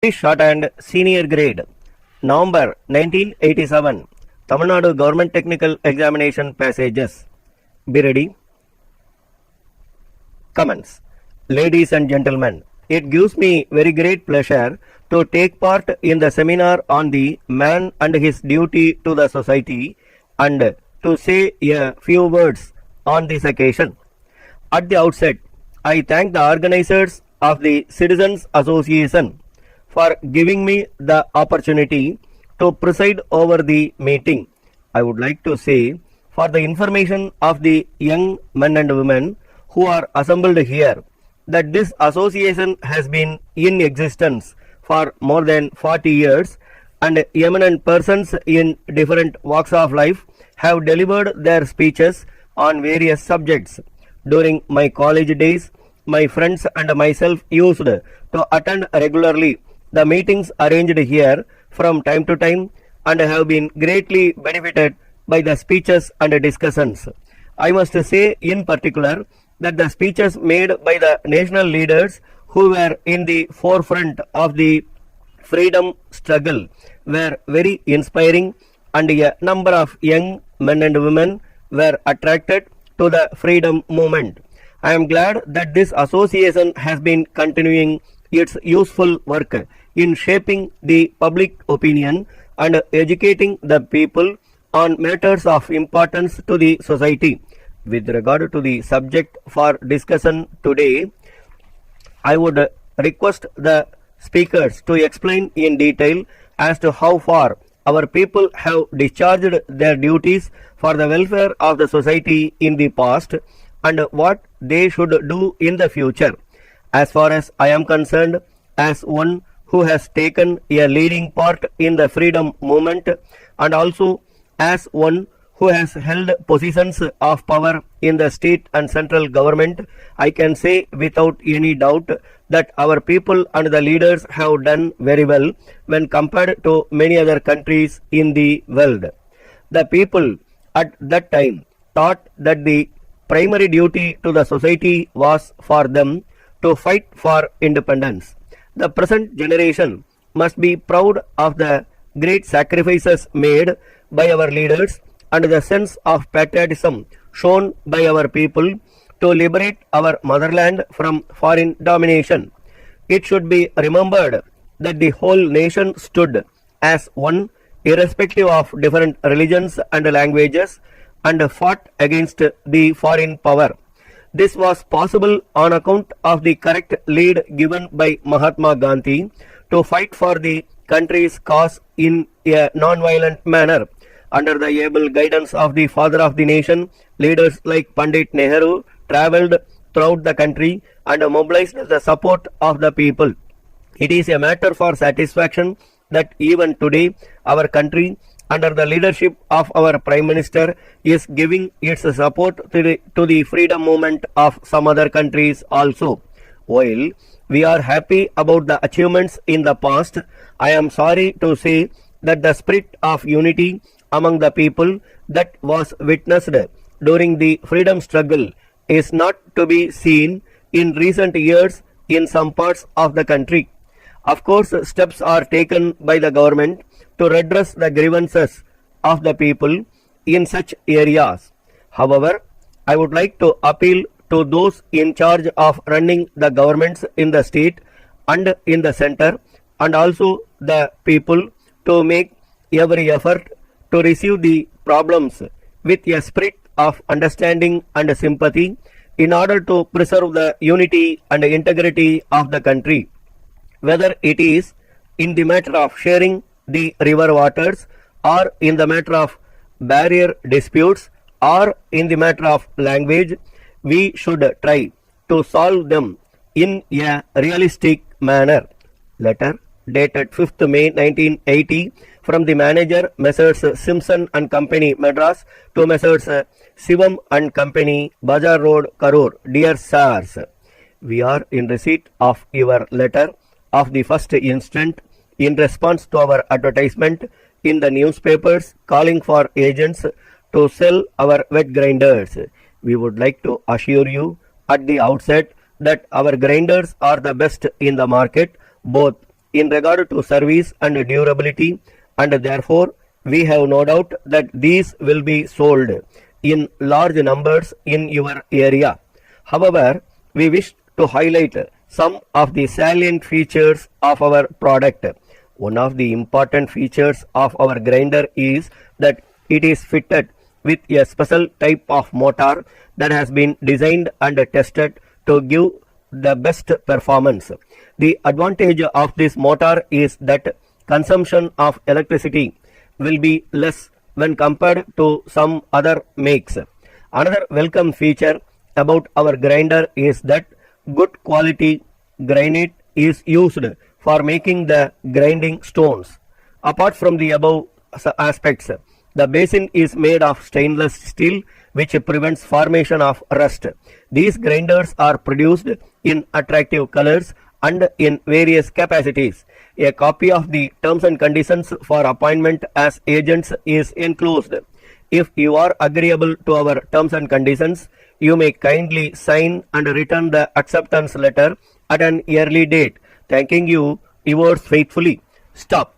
English Shorthand Senior Grade, November 1987, Tamil Nadu Government Technical Examination Passages. Be ready. Comments. Ladies and gentlemen, it gives me very great pleasure to take part in the seminar on the man and his duty to the society and to say a few words on this occasion. At the outset, I thank the organizers of the Citizens Association for giving me the opportunity to preside over the meeting. I would like to say, for the information of the young men and women who are assembled here, that this association has been in existence for more than 40 years and eminent persons in different walks of life have delivered their speeches on various subjects. During my college days, my friends and myself used to attend regularly the meetings arranged here from time to time and have been greatly benefited by the speeches and discussions. I must say in particular that the speeches made by the national leaders who were in the forefront of the freedom struggle were very inspiring, and a number of young men and women were attracted to the freedom movement. I am glad that this association has been continuing its useful work in shaping the public opinion and educating the people on matters of importance to the society. With regard to the subject for discussion today, I would request the speakers to explain in detail as to how far our people have discharged their duties for the welfare of the society in the past and what they should do in the future. As far as I am concerned, as one who has taken a leading part in the freedom movement and also as one who has held positions of power in the state and central government, I can say without any doubt that our people and the leaders have done very well when compared to many other countries in the world. The people at that time thought that the primary duty to the society was for them to fight for independence. The present generation must be proud of the great sacrifices made by our leaders and the sense of patriotism shown by our people to liberate our motherland from foreign domination. It should be remembered that the whole nation stood as one, irrespective of different religions and languages, and fought against the foreign power. This was possible on account of the correct lead given by Mahatma Gandhi to fight for the country's cause in a non-violent manner. Under the able guidance of the father of the nation, leaders like Pandit Nehru travelled throughout the country and mobilized the support of the people. It is a matter for satisfaction that even today our country, under the leadership of our Prime Minister, is giving its support to the freedom movement of some other countries also. While we are happy about the achievements in the past, I am sorry to say that the spirit of unity among the people that was witnessed during the freedom struggle is not to be seen in recent years in some parts of the country. Of course, steps are taken by the government to redress the grievances of the people in such areas. However, I would like to appeal to those in charge of running the governments in the state and in the center and also the people to make every effort to receive the problems with a spirit of understanding and sympathy in order to preserve the unity and integrity of the country. Whether it is in the matter of sharing the river waters or in the matter of barrier disputes or in the matter of language, we should try to solve them in a realistic manner. Letter dated 5th May 1980 from the manager Messrs. Simpson and Company, Madras, to Messrs. Sivam and Company, Bazaar Road, Karur. Dear Sirs, we are in receipt of your letter of the first instant in response to our advertisement in the newspapers calling for agents to sell our wet grinders. We would like to assure you at the outset that our grinders are the best in the market, both in regard to service and durability, and therefore we have no doubt that these will be sold in large numbers in your area. However, we wish to highlight some of the salient features of our product. One of the important features of our grinder is that it is fitted with a special type of motor that has been designed and tested to give the best performance. The advantage of this motor is that consumption of electricity will be less when compared to some other makes. Another welcome feature about our grinder is that good quality granite is used for making the grinding stones. Apart from the above aspects, the basin is made of stainless steel which prevents formation of rust. These grinders are produced in attractive colors and in various capacities. A copy of the terms and conditions for appointment as agents is enclosed. If you are agreeable to our terms and conditions, you may kindly sign and return the acceptance letter at an early date. Thanking you, yours faithfully. Stop.